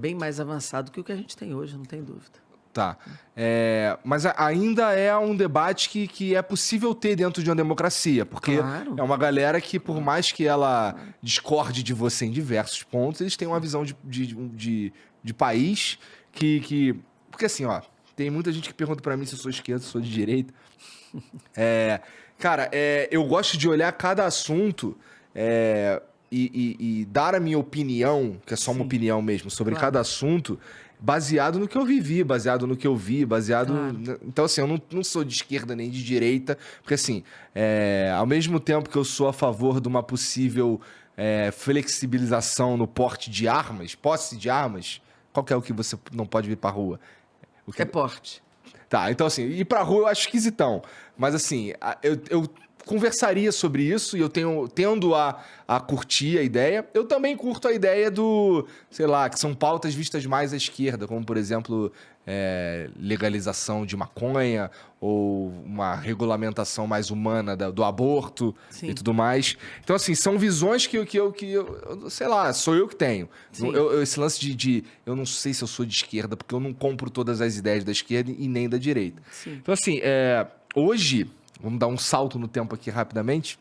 bem mais avançado que o que a gente tem hoje, não tem dúvida. Tá. Mas ainda é um debate que é possível ter dentro de uma democracia, porque Claro. é uma galera que, por mais que ela discorde de você em diversos pontos, eles têm uma visão de país que... Porque assim, ó, tem muita gente que pergunta pra mim se eu sou esquerda, se eu sou de direita. Cara, eu gosto de olhar cada assunto e dar a minha opinião, que é só uma Sim. opinião mesmo, sobre Claro. cada assunto, baseado no que eu vivi, baseado no que eu vi, baseado... Claro. Então, assim, eu não sou de esquerda nem de direita, porque, assim, ao mesmo tempo que eu sou a favor de uma possível flexibilização no porte de armas, posse de armas, qual que é o que você não pode vir pra rua? O que... É porte. Tá, então assim, ir pra rua eu acho esquisitão. Mas assim, eu conversaria sobre isso e eu tendo a curtir a ideia. Eu também curto a ideia do, sei lá, que são pautas vistas mais à esquerda, como por exemplo, legalização de maconha ou uma regulamentação mais humana do aborto. Sim. E tudo mais. Então assim, são visões que eu sei lá, sou eu que tenho. Sim. Esse lance eu não sei se eu sou de esquerda, porque eu não compro todas as ideias da esquerda e nem da direita. Sim. Então, assim, hoje, vamos dar um salto no tempo aqui rapidamente.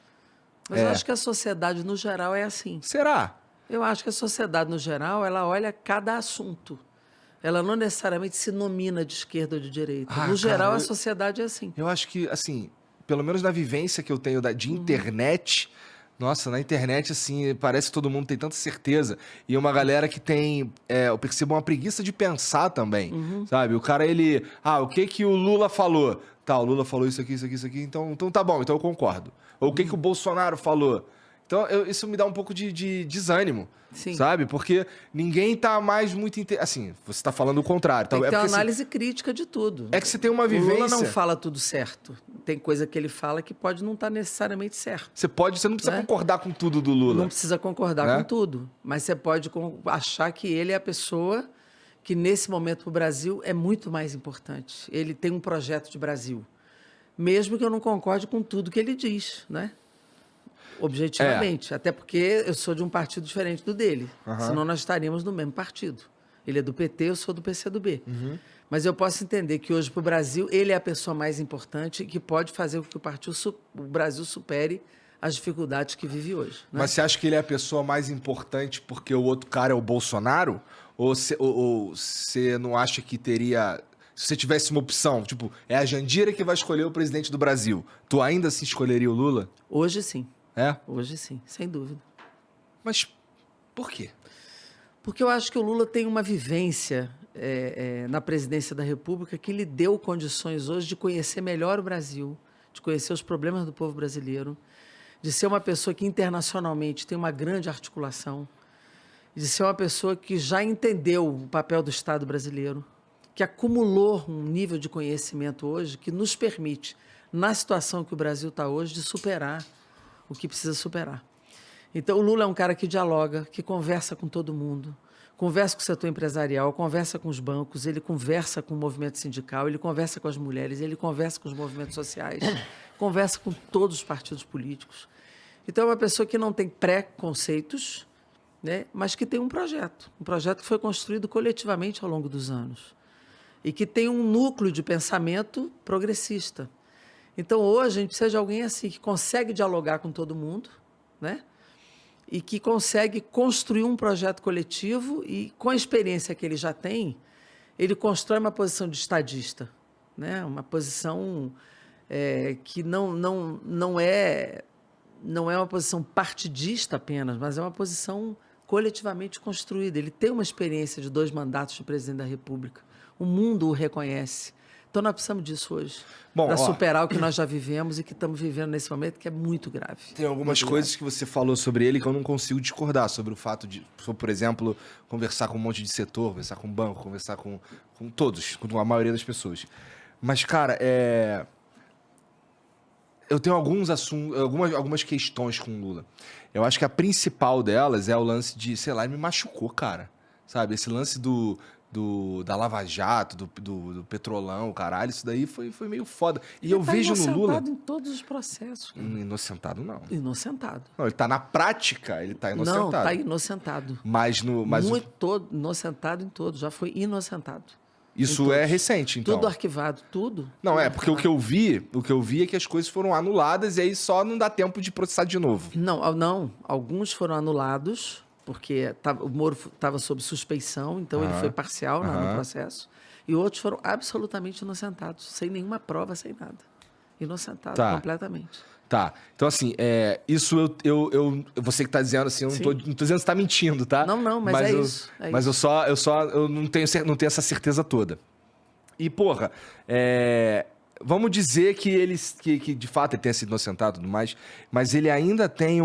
Mas eu acho que a sociedade, no geral, é assim. Será? Eu acho que a sociedade, no geral, ela olha cada assunto. Ela não necessariamente se nomina de esquerda ou de direita. Ah, No geral, cara, a sociedade é assim. Eu acho que, assim, pelo menos na vivência que eu tenho de internet, nossa, na internet, assim, parece que todo mundo tem tanta certeza. E uma galera que tem, eu percebo uma preguiça de pensar também, sabe? O cara, o que o Lula falou? Tá, o Lula falou isso aqui, isso aqui, isso aqui, então tá bom, então eu concordo. Ou o que o Bolsonaro falou? Então, isso me dá um pouco de desânimo, Sim. sabe? Porque ninguém tá mais muito... Assim, você tá falando o contrário. Tem Então, que ter uma porque, assim, análise crítica de tudo. é que você tem uma O vivência... Lula não fala tudo certo. Tem coisa que ele fala que pode não estar necessariamente certo. Você não precisa concordar com tudo do Lula. Não precisa concordar Né? com tudo. Mas você pode achar que ele é a pessoa que, nesse momento, para o Brasil, é muito mais importante. Ele tem um projeto de Brasil. Mesmo que eu não concorde com tudo que ele diz, né? Objetivamente. Até porque eu sou de um partido diferente do dele. Senão nós estaríamos no mesmo partido. Ele é do PT, eu sou do PCdoB. Mas eu posso entender que hoje, para o Brasil, ele é a pessoa mais importante e que pode fazer com que o Brasil supere as dificuldades que vive hoje. Né? Mas você acha que ele é a pessoa mais importante porque o outro cara é o Bolsonaro? Ou você não acha que teria... Se você tivesse uma opção, tipo, é a Jandira que vai escolher o presidente do Brasil, tu ainda assim escolheria o Lula? Hoje sim. É? Hoje sim, sem dúvida. Mas por quê? Porque eu acho que o Lula tem uma vivência na presidência da República que lhe deu condições hoje de conhecer melhor o Brasil, de conhecer os problemas do povo brasileiro, de ser uma pessoa que internacionalmente tem uma grande articulação, de ser uma pessoa que já entendeu o papel do Estado brasileiro, que acumulou um nível de conhecimento hoje que nos permite, na situação que o Brasil está hoje, de superar o que precisa superar. Então, o Lula é um cara que dialoga, que conversa com todo mundo, conversa com o setor empresarial, conversa com os bancos, ele conversa com o movimento sindical, ele conversa com as mulheres, ele conversa com os movimentos sociais, conversa com todos os partidos políticos. Então, é uma pessoa que não tem preconceitos, né, mas que tem um projeto que foi construído coletivamente ao longo dos anos e que tem um núcleo de pensamento progressista. Então, hoje, a gente precisa de alguém assim, que consegue dialogar com todo mundo, né? E que consegue construir um projeto coletivo e, com a experiência que ele já tem, ele constrói uma posição de estadista, né? Uma posição que não é uma posição partidista apenas, mas é uma posição coletivamente construída. Ele tem uma experiência de 2 mandatos de presidente da República. O mundo o reconhece. Então, nós precisamos disso hoje, para superar o que nós já vivemos e que estamos vivendo nesse momento, que é muito grave. Tem algumas coisas que você falou sobre ele que eu não consigo discordar, sobre o fato de, por exemplo, conversar com um monte de setor, conversar com o banco, conversar com todos, com a maioria das pessoas. Mas, cara, eu tenho algumas questões com o Lula. Eu acho que a principal delas é o lance de, sei lá, ele me machucou, cara. sabe? Esse lance da Lava Jato, do Petrolão, caralho, isso daí foi meio foda. E Ele eu vejo no Lula... inocentado em todos os processos. Cara. Inocentado, não. Inocentado. Não, ele tá na prática, ele tá inocentado. Não, tá inocentado. Mas Inocentado em todos, já foi inocentado. Isso é recente, então. Tudo arquivado, tudo. Não, tudo porque o que eu vi é que as coisas foram anuladas e aí só não dá tempo de processar de novo. Não. Alguns foram anulados, porque o Moro estava sob suspeição, então ele foi parcial no processo. E outros foram absolutamente inocentados, sem nenhuma prova, sem nada. Inocentado completamente. Tá, então assim, isso você que tá dizendo assim, eu não tô dizendo que você tá mentindo, tá? Não, mas isso. Mas eu não tenho essa certeza toda. E, porra, vamos dizer que de fato ele tenha sido inocentado e tudo mais, mas ele ainda tem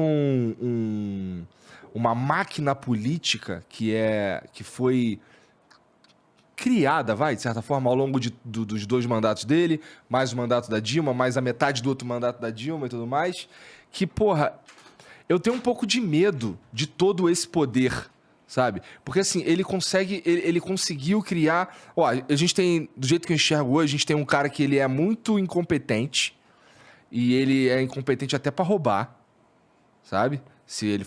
uma máquina política que foi criada, de certa forma, ao longo dos 2 mandatos dele, mais o mandato da Dilma, mais a metade do outro mandato da Dilma e tudo mais, que, porra, eu tenho um pouco de medo de todo esse poder, sabe? Porque, assim, ele conseguiu criar... Ó, a gente tem, do jeito que eu enxergo hoje, a gente tem um cara que ele é muito incompetente, e ele é incompetente até pra roubar, sabe? Se ele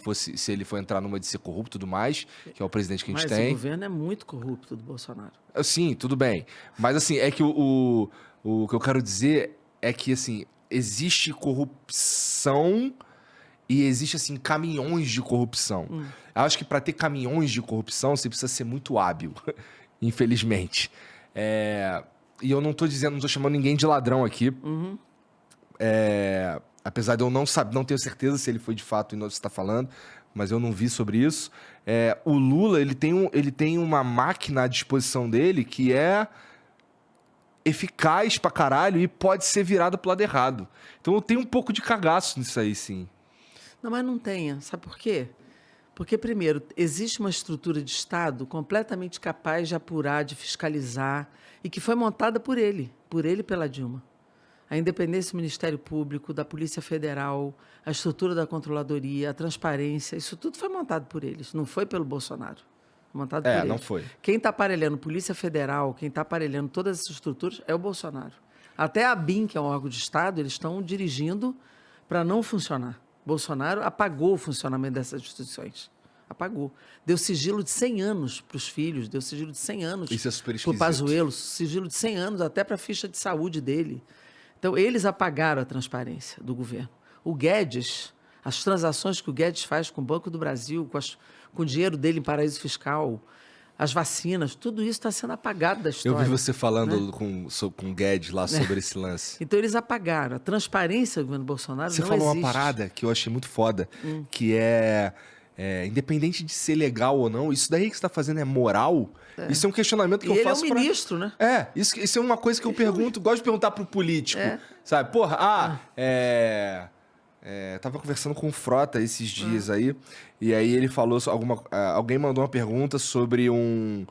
for entrar numa de ser corrupto e tudo mais, que é o presidente que a gente tem. Mas o governo é muito corrupto do Bolsonaro. Sim, tudo bem. Mas, assim, é que o que eu quero dizer é que, assim, existe corrupção e existe, assim, caminhões de corrupção. Eu acho que para ter caminhões de corrupção, você precisa ser muito hábil, infelizmente. E eu não tô chamando ninguém de ladrão aqui. Apesar de eu não ter certeza se ele foi de fato o que você está falando, mas eu não vi sobre isso. O Lula, ele tem uma máquina à disposição dele que é eficaz pra caralho e pode ser virada pro lado errado. Então eu tenho um pouco de cagaço nisso aí, sim. Não, mas não tenha. Sabe por quê? Porque, primeiro, existe uma estrutura de Estado completamente capaz de apurar, de fiscalizar, e que foi montada por ele e pela Dilma. A independência do Ministério Público, da Polícia Federal, a estrutura da controladoria, a transparência, isso tudo foi montado por eles, não foi pelo Bolsonaro. Montado por eles. Não foi. Quem está aparelhando Polícia Federal, quem está aparelhando todas essas estruturas é o Bolsonaro. Até a ABIN, que é um órgão de Estado, eles estão dirigindo para não funcionar. Bolsonaro apagou o funcionamento dessas instituições. Apagou. Deu sigilo de 100 anos para os filhos, deu sigilo de 100 anos para o Pazuello, sigilo de 100 anos até para a ficha de saúde dele. Então, eles apagaram a transparência do governo. O Guedes, as transações que o Guedes faz com o Banco do Brasil, com o dinheiro dele em paraíso fiscal, as vacinas, tudo isso está sendo apagado da história. Eu vi você falando com o Guedes lá sobre esse lance. Então, eles apagaram. A transparência do governo Bolsonaro não existe. Você falou uma parada que eu achei muito foda, que independente de ser legal ou não, isso daí que você está fazendo é moral? Isso é um questionamento que eu faço. Ele é um ministro, né? Isso é uma coisa que eu pergunto, gosto de perguntar pro político, sabe? Porra, tava conversando com o Frota esses dias aí, e aí ele falou, alguém mandou uma pergunta sobre um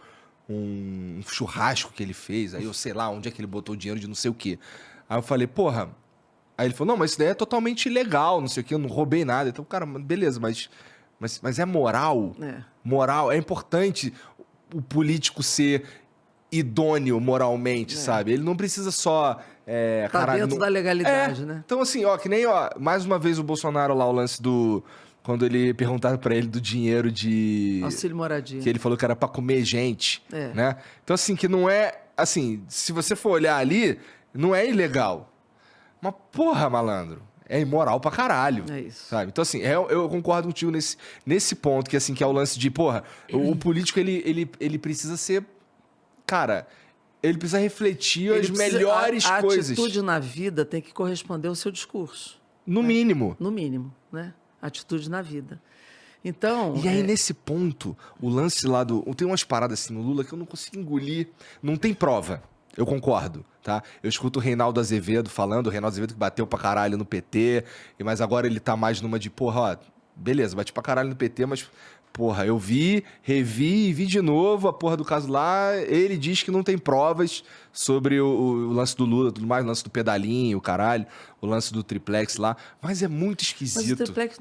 churrasco que ele fez, aí eu sei lá onde é que ele botou o dinheiro de não sei o quê. Aí eu falei, porra, aí ele falou, não, mas isso daí é totalmente ilegal, não sei o quê, eu não roubei nada. Então, cara, beleza, mas é moral? Moral, é importante o político ser idôneo moralmente, sabe? Ele não precisa só... dentro da legalidade, né? Então, assim, que nem, mais uma vez o Bolsonaro lá, o lance do... Quando ele perguntaram pra ele do dinheiro de... Auxílio moradia. Que ele falou que era pra comer gente, né? Então, assim, que não é... Assim, se você for olhar ali, não é ilegal. Mas, porra, malandro, é imoral pra caralho. É isso. Sabe? Então, assim, eu concordo contigo nesse ponto, que, assim, que é o lance de, porra, o político, ele precisa ser... Cara, ele precisa refletir as melhores coisas. A atitude na vida tem que corresponder ao seu discurso. No mínimo. No mínimo, né? Atitude na vida. Então... E aí, nesse ponto, o lance lá do... Tem umas paradas assim no Lula que eu não consigo engolir. Não tem prova. Eu concordo, tá? Eu escuto o Reinaldo Azevedo falando, o Reinaldo Azevedo que bateu pra caralho no PT, mas agora ele tá mais numa de, porra, beleza, bati pra caralho no PT, mas, porra, eu revi e vi de novo a porra do caso lá, ele diz que não tem provas sobre o lance do Lula, tudo mais, o lance do pedalinho, o caralho, o lance do triplex lá, mas é muito esquisito. Mas o triplex